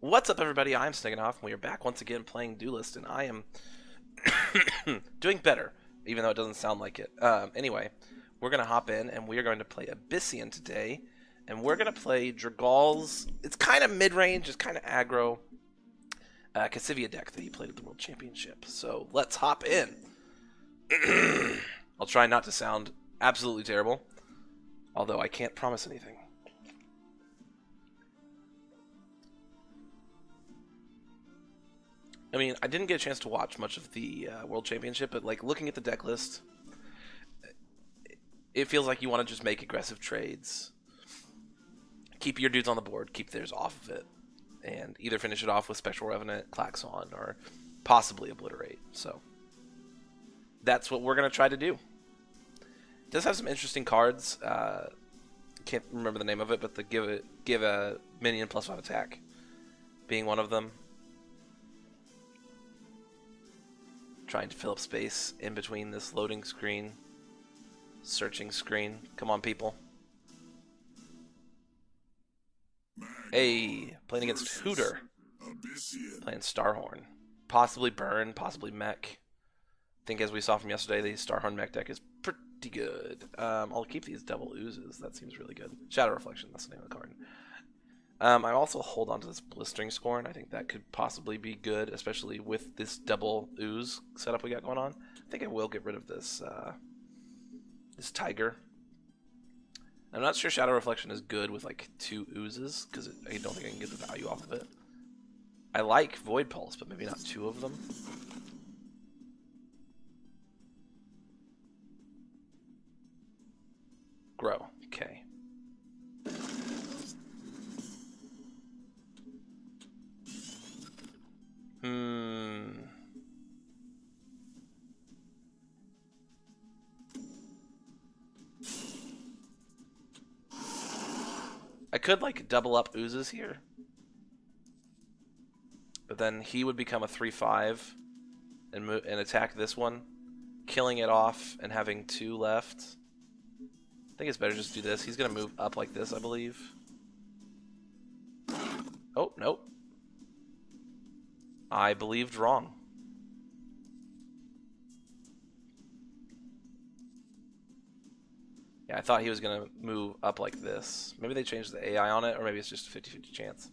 What's up, everybody? I'm Snigganoff, and we are back once again playing Duelyst, and I am doing better, even though it doesn't sound like it. Anyway, we're going to hop in, and we are going to play Abyssian today, and we're going to play Dragal's. It's kind of mid-range, it's kind of aggro, Cassyva deck that he played at the World Championship. So let's hop in. I'll try not to sound absolutely terrible, although I can't promise anything. I mean, I didn't get a chance to watch much of the World Championship, but like looking at the deck list, it feels like you want to just make aggressive trades, keep your dudes on the board, keep theirs off of it, and either finish it off with Spectral Revenant, Klaxon, or possibly Obliterate. So that's what we're going to try to do. It does have some interesting cards. Can't remember the name of it, but the give a minion +5 attack being one of them. Trying to fill up space in between this loading screen, searching screen. Come on, people. Hey, playing against Hooter. Playing Starhorn. Possibly Burn, possibly Mech. I think as we saw from yesterday, the Starhorn Mech deck is pretty good. I'll keep these double oozes. That seems really good. Shadow Reflection, that's the name of the card. I also hold on to this Blistering Scorn. I think that could possibly be good, especially with this double ooze setup we got going on. I think I will get rid of this this Tiger. I'm not sure Shadow Reflection is good with like 2 oozes, because I don't think I can get the value off of it. I like Void Pulse, but maybe not 2 of them. Grow. Okay. I could like double up oozes here, but then he would become a 3/5 and attack this one, killing it off and having 2 left. I think it's better just do this. He's gonna move up like this, I believe. Oh, nope. I believed wrong. Yeah, I thought he was going to move up like this. Maybe they changed the AI on it, or maybe it's just a 50-50 chance.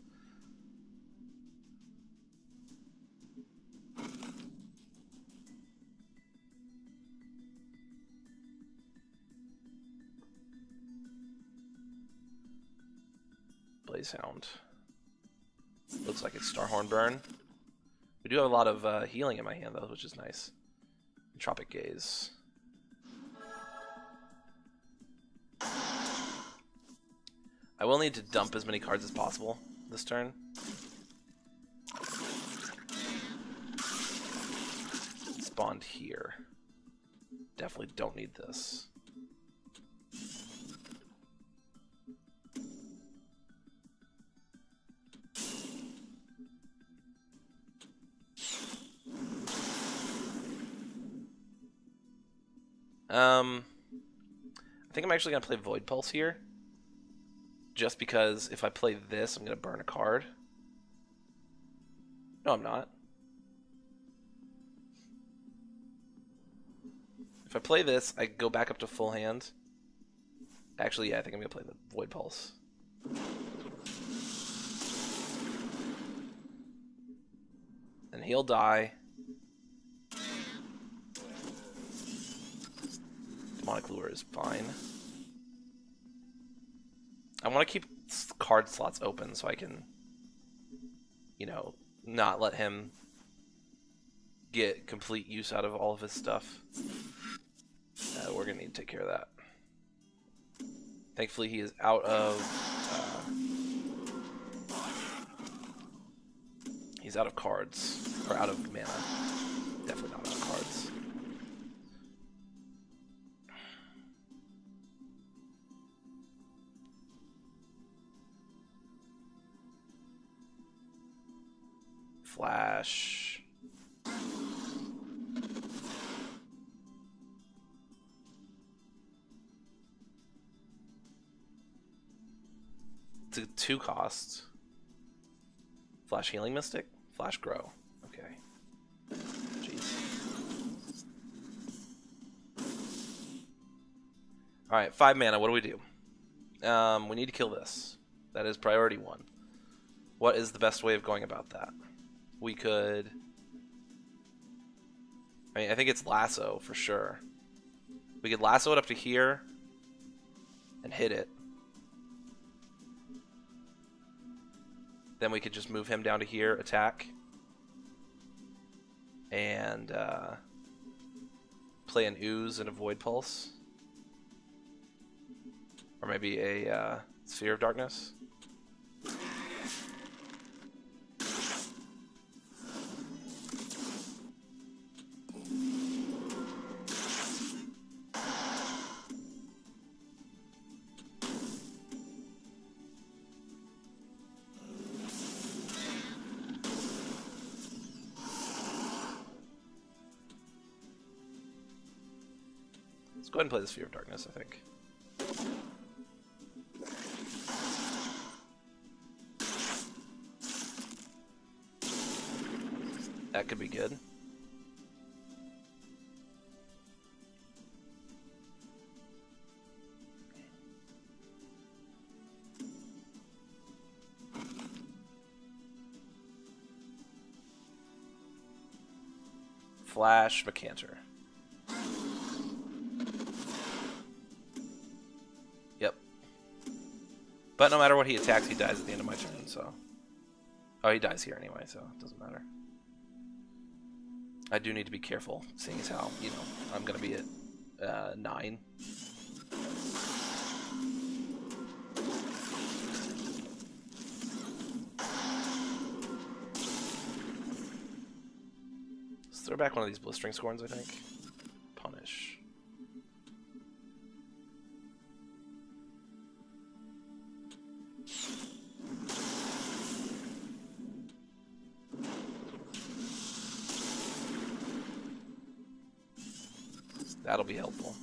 Blazehound. Looks like it's Starhorn Burn. We do have a lot of healing in my hand, though, which is nice. Tropic Gaze. I will need to dump as many cards as possible this turn. Spawned here. Definitely don't need this. I think I'm actually going to play Void Pulse here. Just because if I play this, I'm going to burn a card. No, I'm not. If I play this, I go back up to full hand. Actually, yeah, I think I'm going to play the Void Pulse. And he'll die. Demonic Lure is fine. I want to keep card slots open so I can, you know, not let him get complete use out of all of his stuff. We're going to need to take care of that. Thankfully, he is out of... he's out of cards. Or out of mana. Definitely not out of cards. Flash. It's a 2 cost. Flash Healing Mystic? Flash Grow. Okay. Jeez. Alright, 5 mana. What do we do? We need to kill this. That is priority 1. What is the best way of going about that? We could... I mean, I think it's lasso for sure. We could lasso it up to here and hit it. Then we could just move him down to here, attack, and play an Ooze and a Void Pulse. Or maybe a Sphere of Darkness. Let's go ahead and play the Sphere of Darkness, I think. That could be good. Flash Macanter. Yep. But no matter what he attacks, he dies at the end of my turn, so... Oh, he dies here anyway, so it doesn't matter. I do need to be careful, seeing as how, you know, I'm going to be at 9. Let's throw back one of these Blistering Scorns, I think. Punish. That'll be helpful.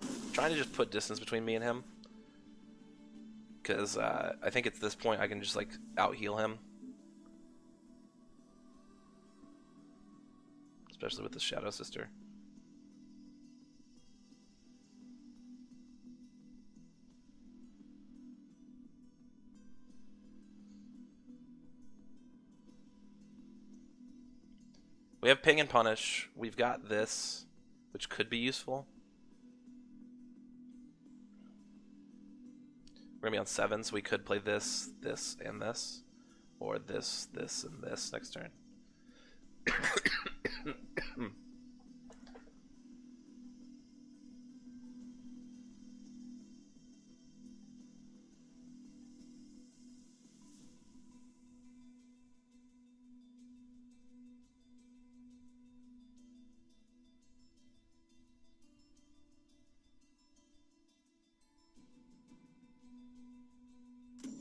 I'm trying to just put distance between me and him. Because I think at this point I can just like out-heal him. Especially with the Shadow Sister. We have Ping and Punish. We've got this, which could be useful. We're going to be on 7, so we could play this, this, and this. Or this, this, and this next turn.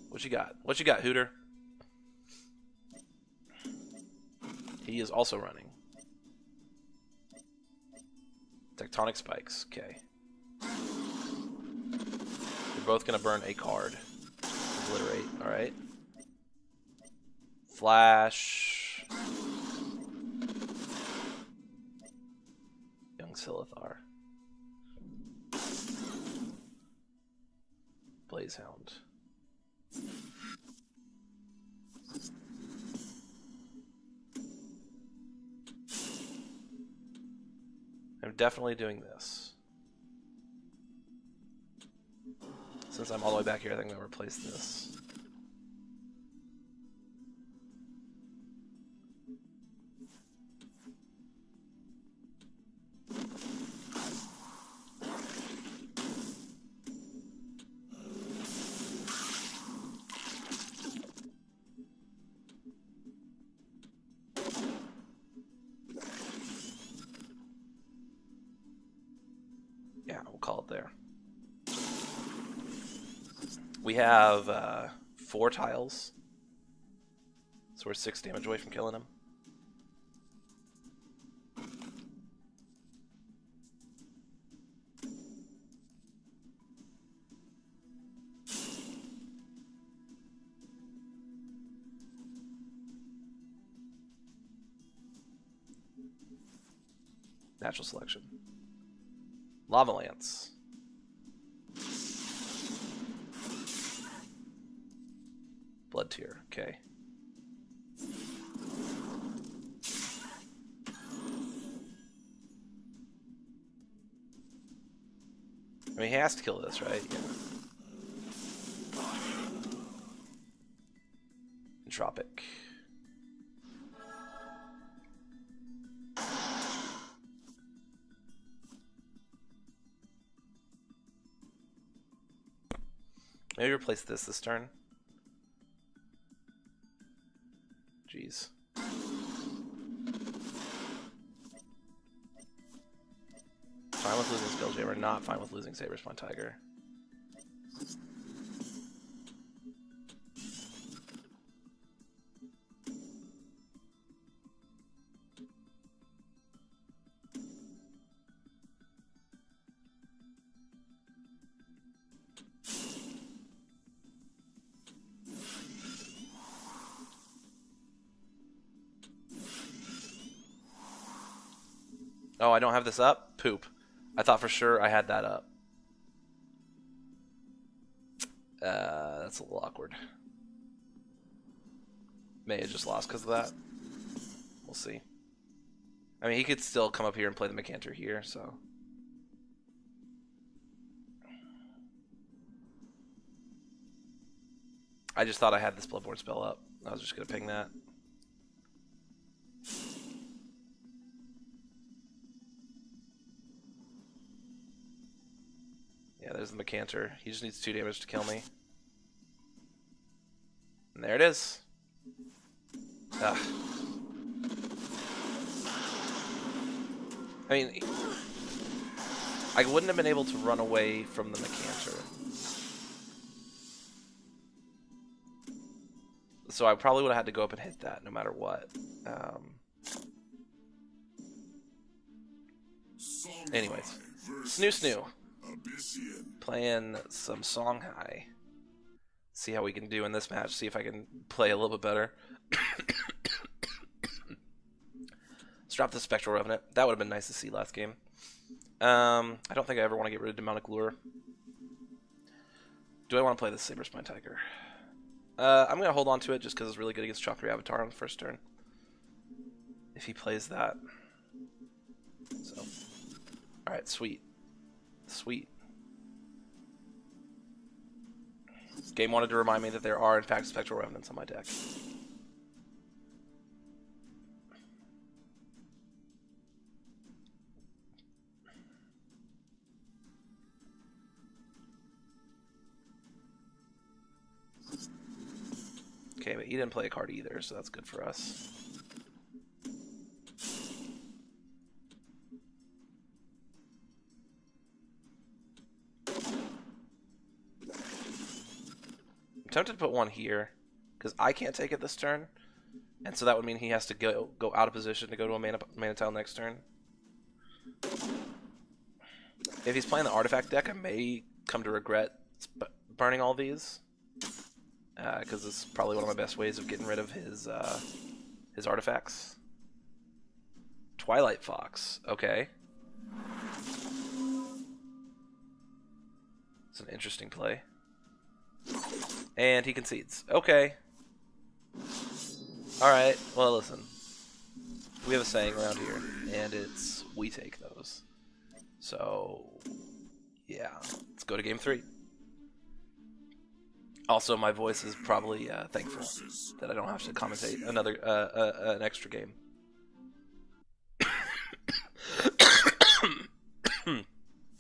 What you got? What you got, Hooter? He is also running. Tectonic Spikes. Okay. We're both going to burn a card. Obliterate. Alright. Flash. Young Silithar. Blazehound. I'm definitely doing this. Since I'm all the way back here, I think I'm going to replace this. Yeah, we'll call it there. We have 4 tiles, so we're 6 damage away from killing him. Natural selection. Lava Lance. Blood Tier. Okay. I mean, he has to kill this, right? Yeah. Entropic. Maybe replace this turn. Jeez. Fine with losing Spelljammer, not fine with losing Saber-Spawn Tiger. Oh, I don't have this up? Poop. I thought for sure I had that up. That's a little awkward. May have just lost because of that. We'll see. I mean, he could still come up here and play the Mecanter here, so... I just thought I had this Bloodborne spell up. I was just going to ping that. Yeah, there's the Mecanter. He just needs 2 damage to kill me. And there it is. Ugh. I mean, I wouldn't have been able to run away from the Mecanter. So I probably would have had to go up and hit that no matter what. Anyways, Snoo. Playing some Songhai. See how we can do in this match. See if I can play a little bit better. Let's drop the Spectral Revenant. That would have been nice to see last game. I don't think I ever want to get rid of Demonic Lure. Do I want to play this Saber-Spine Tiger? I'm going to hold on to it just because it's really good against Chakra Avatar on the first turn. If he plays that. So. Alright, sweet. Sweet. Game wanted to remind me that there are, in fact, Spectral Revenants on my deck. Okay, but he didn't play a card either, so that's good for us. I'm tempted to put one here, because I can't take it this turn, and so that would mean he has to go out of position to go to a mana tile next turn. If he's playing the artifact deck, I may come to regret burning all these. Because it's probably one of my best ways of getting rid of his artifacts. Twilight Fox, okay. It's an interesting play. And he concedes. Okay. Alright, well listen. We have a saying around here, and it's, we take those. So, yeah. Let's go to game 3. Also, my voice is probably thankful that I don't have to commentate another an extra game.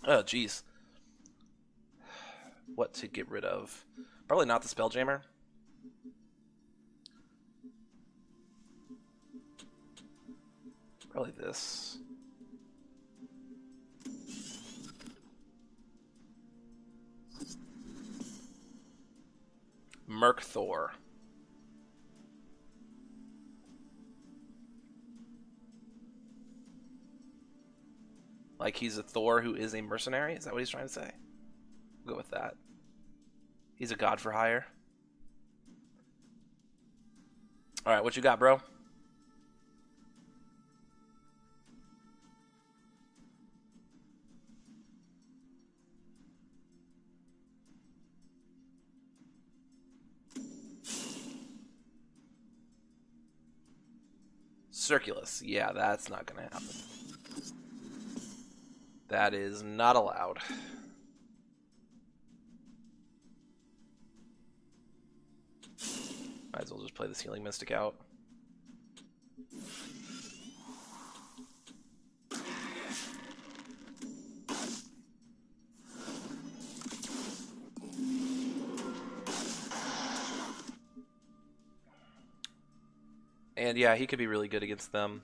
Oh, jeez. What to get rid of? Probably not the Spelljammer. Probably this. Merc Thor. Like he's a Thor who is a mercenary? Is that what he's trying to say? We'll go with that. He's a god for hire. Alright, what you got, bro? Circulus. Yeah, that's not going to happen. That is not allowed. Might as well just play this Healing Mystic out. And yeah, he could be really good against them.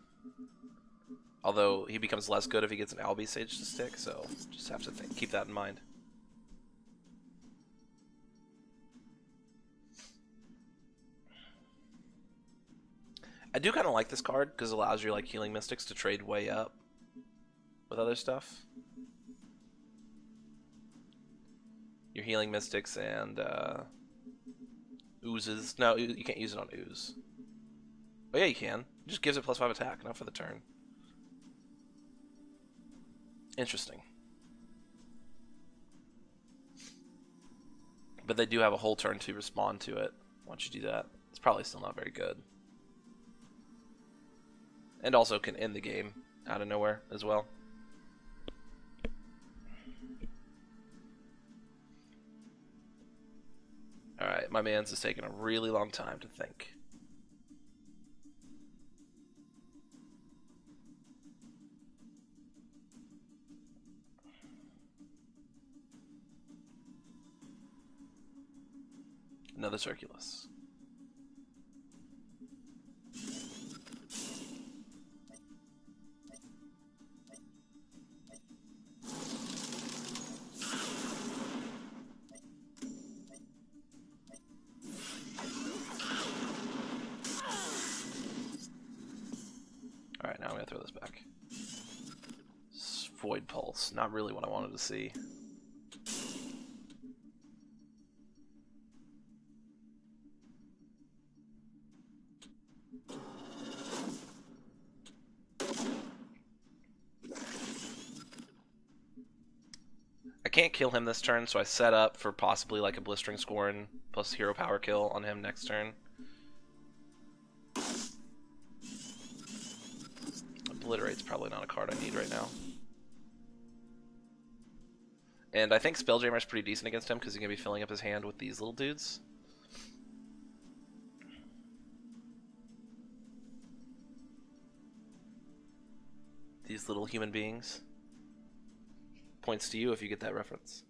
Although he becomes less good if he gets an Albi Sage to stick, so just have to keep that in mind. I do kind of like this card because it allows your like Healing Mystics to trade way up with other stuff. Your Healing Mystics and Oozes. No, you can't use it on Ooze. Oh yeah, you can. It just gives it +5 attack, not for the turn. Interesting. But they do have a whole turn to respond to it once you do that. It's probably still not very good. And also can end the game out of nowhere as well. Alright, my man's is taking a really long time to think. Another Circulus. Alright, now I'm going to throw this back. Void Pulse. Not really what I wanted to see. I can't kill him this turn, so I set up for possibly like a Blistering Scorn plus Hero Power kill on him next turn. Obliterate's probably not a card I need right now. And I think Spelljammer's pretty decent against him because he's going to be filling up his hand with these little dudes. These little human beings. Points to you if you get that reference.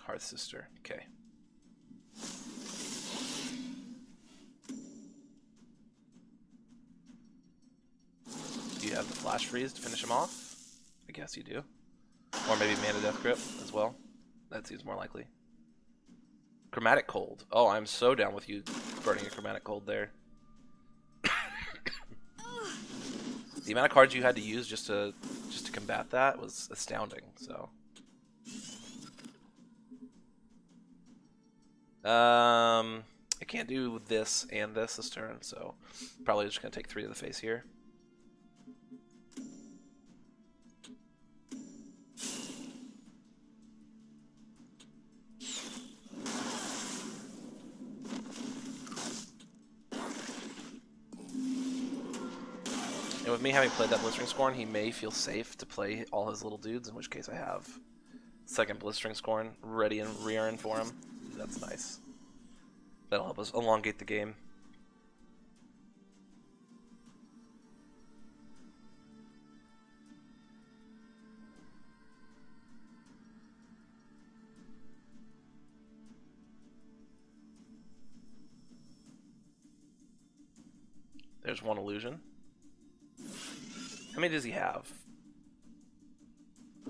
Hearth Sister, okay. Do you have the Flash Freeze to finish him off? I guess you do. Or maybe Mana Death Grip as well. That seems more likely. Chromatic Cold. Oh, I'm so down with you burning a Chromatic Cold there. The amount of cards you had to use just to combat that was astounding, so. I can't do this and this turn, so probably just gonna take 3 to the face here. And with me having played that Blistering Scorn, he may feel safe to play all his little dudes, in which case I have second Blistering Scorn ready and rearing for him. That's nice. That'll help us elongate the game. There's one illusion. How many does he have?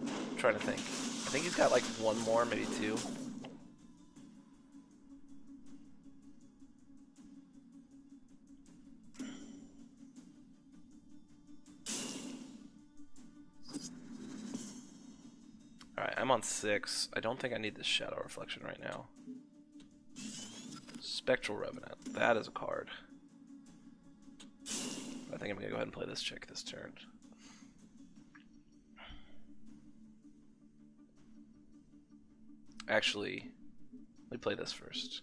I'm trying to think. I think he's got like one more, maybe 2. I'm on 6. I don't think I need this Shadow Reflection right now. Spectral Revenant. That is a card. I think I'm gonna go ahead and play this chick this turn. Actually, let me play this first.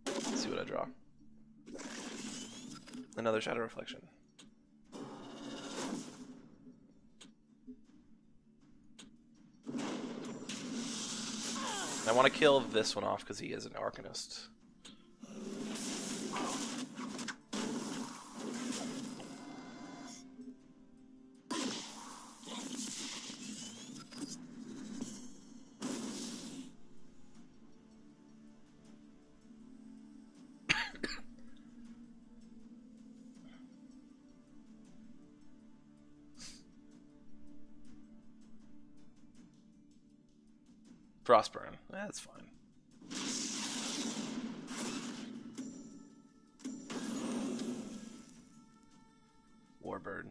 Let's see what I draw. Another Shadow Reflection. I want to kill this one off because he is an Arcanist. Frostburn. That's fine. Warbird.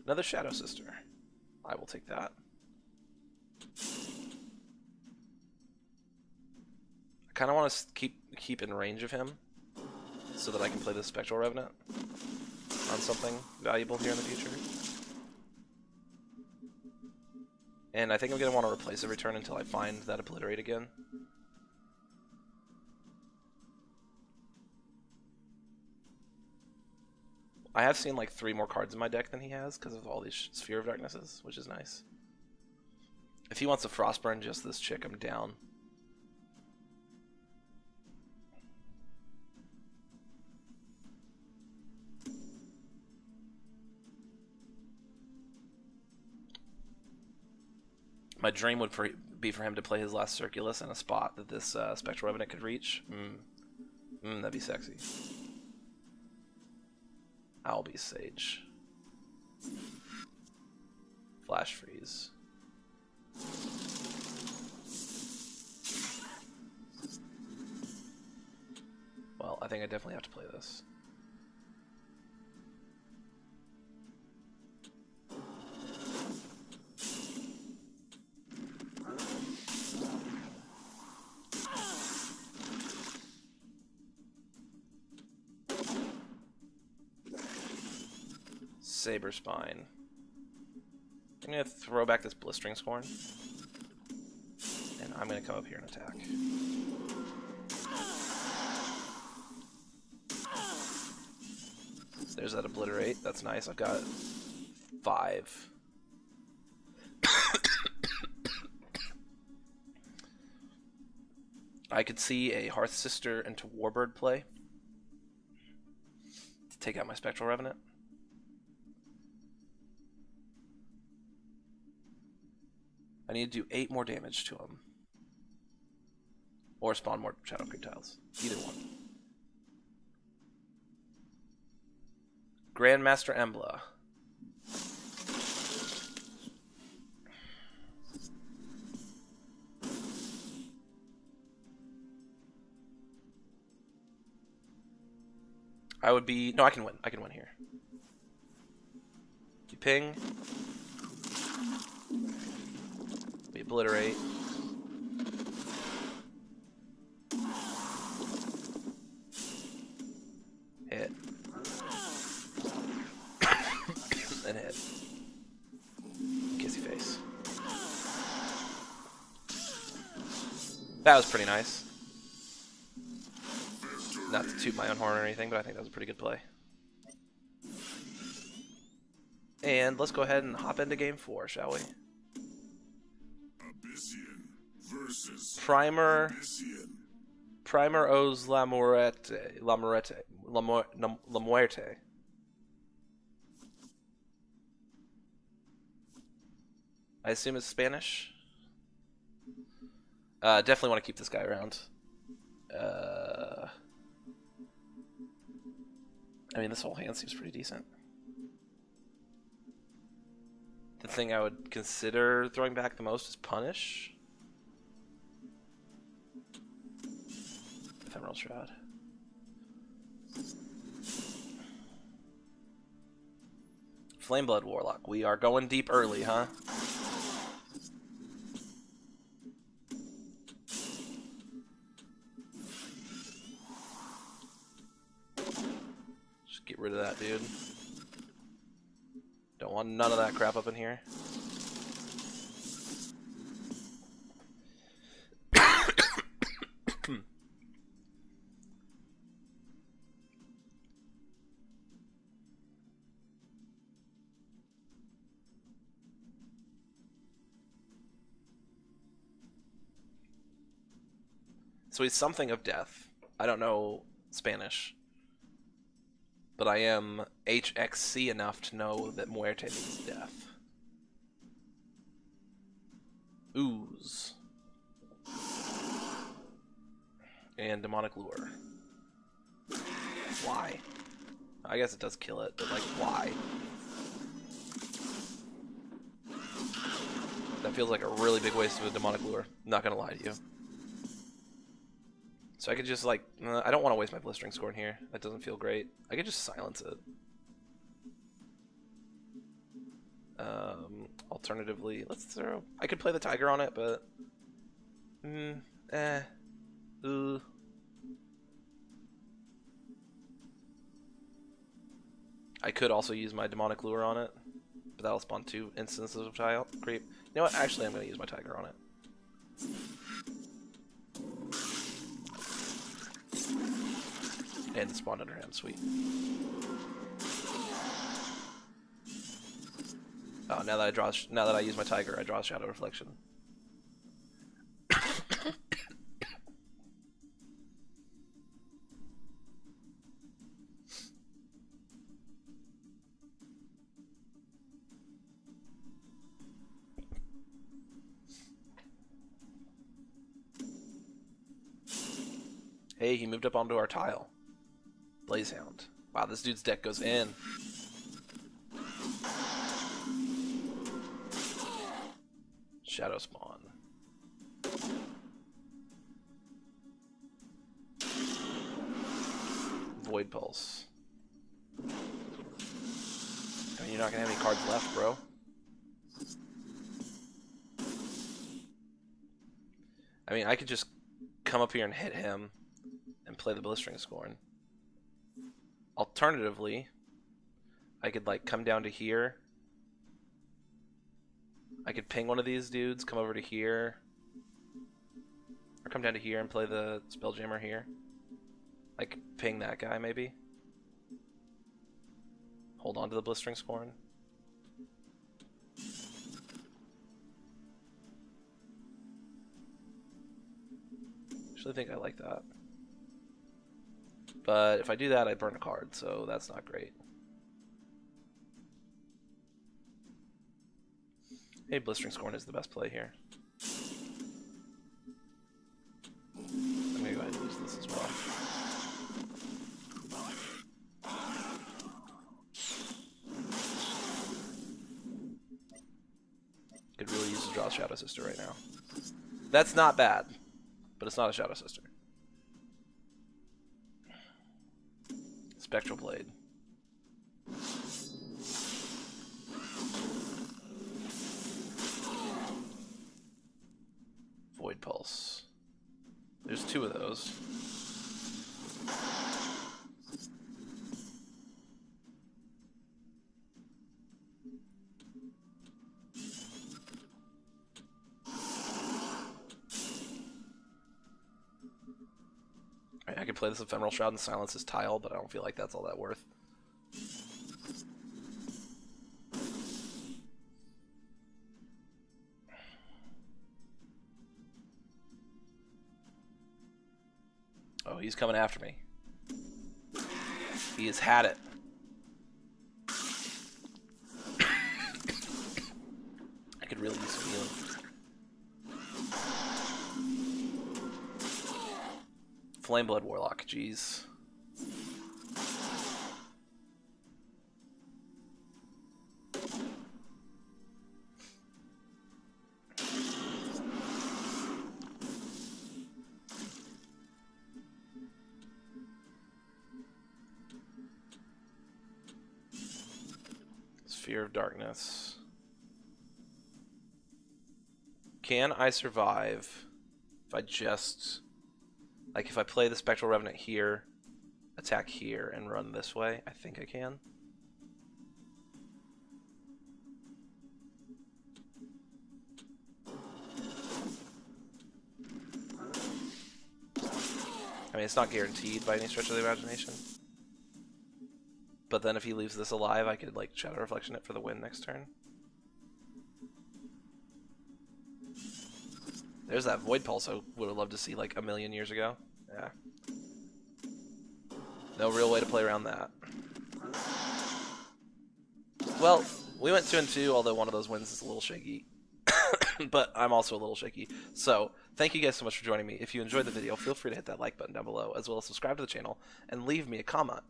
Another Shadow Sister. I will take that. I kind of want to keep in range of him so that I can play the Spectral Revenant on something valuable here in the future. And I think I'm going to want to replace every turn until I find that Obliterate again. I have seen like 3 more cards in my deck than he has because of all these Sphere of Darknesses, which is nice. If he wants a Frostburn, just this chick, I'm down. My dream would be for him to play his last Circulus in a spot that this Spectral Revenant could reach. That'd be sexy. Albie Sage. Flash Freeze. Well, I think I definitely have to play this. Saber Spine. I'm going to throw back this Blistering Scorn. And I'm going to come up here and attack. There's that Obliterate. That's nice. I've got 5. I could see a Hearth Sister into Warbird play to take out my Spectral Revenant. I need to do 8 more damage to him. Or spawn more Shadow Creep tiles. Either one. Grandmaster Embla. I would be... No, I can win. I can win here. You ping. We obliterate. Hit. And hit. Kissy face. That was pretty nice. Not to toot my own horn or anything, but I think that was a pretty good play. And let's go ahead and hop into game 4, shall we? Primer Os La Muerte. I assume it's Spanish. Definitely want to keep this guy around. I mean, this whole hand seems pretty decent. thing I would consider throwing back the most is Punish. Ephemeral Shroud. Flameblood Warlock. We are going deep early, huh? Just get rid of that, dude. Don't want none of that crap up in here. So he's something of death. I don't know Spanish. But I am HXC enough to know that Muerte means death. Ooze. And Demonic Lure. Why? I guess it does kill it, but like, why? That feels like a really big waste of a Demonic Lure. Not gonna lie to you. So I could just like, I don't want to waste my Blistering Scorn here. That doesn't feel great. I could just silence it. Alternatively, let's throw... I could play the Tiger on it, but... I could also use my Demonic Lure on it, but that'll spawn 2 instances of Tile Creep. You know what? Actually, I'm going to use my Tiger on it. And spawn under him, sweet. Oh, now that I use my Tiger, I draw Shadow Reflection. Hey, he moved up onto our tile. Blazehound. Wow, this dude's deck goes in. Shadow Spawn. Void Pulse. I mean, you're not gonna have any cards left, bro. I mean, I could just come up here and hit him and play the Blistering Scorn. Alternatively, I could like come down to here. I could ping one of these dudes, come over to here, or come down to here and play the Spelljammer here. Like ping that guy maybe. Hold on to the Blistering Scorn. Actually, think I like that. But if I do that, I burn a card, so that's not great. Hey, Blistering Scorn is the best play here. I'm gonna go ahead and use this as well. Could really use to draw a Shadow Sister right now. That's not bad, but it's not a Shadow Sister. Spectral Blade. Void Pulse. There's 2 of those. Alright, I could play this Ephemeral Shroud and silence his tile, but I don't feel like that's all that worth. Oh, he's coming after me. He has had it. I could really use some healing. Flameblood Warlock, jeez. Sphere of Darkness. Can I survive if I just... Like, if I play the Spectral Revenant here, attack here, and run this way? I think I can. I mean, it's not guaranteed by any stretch of the imagination. But then if he leaves this alive, I could, like, Shadow Reflection it for the win next turn. There's that Void Pulse I would have loved to see, like, a million years ago. Yeah. No real way to play around that. Well, we went 2-2, although one of those wins is a little shaky. But I'm also a little shaky. So, thank you guys so much for joining me. If you enjoyed the video, feel free to hit that like button down below, as well as subscribe to the channel, and leave me a comment.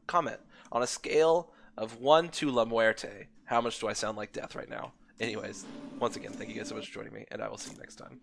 On a scale of 1 to La Muerte, how much do I sound like death right now? Anyways, once again, thank you guys so much for joining me, and I will see you next time.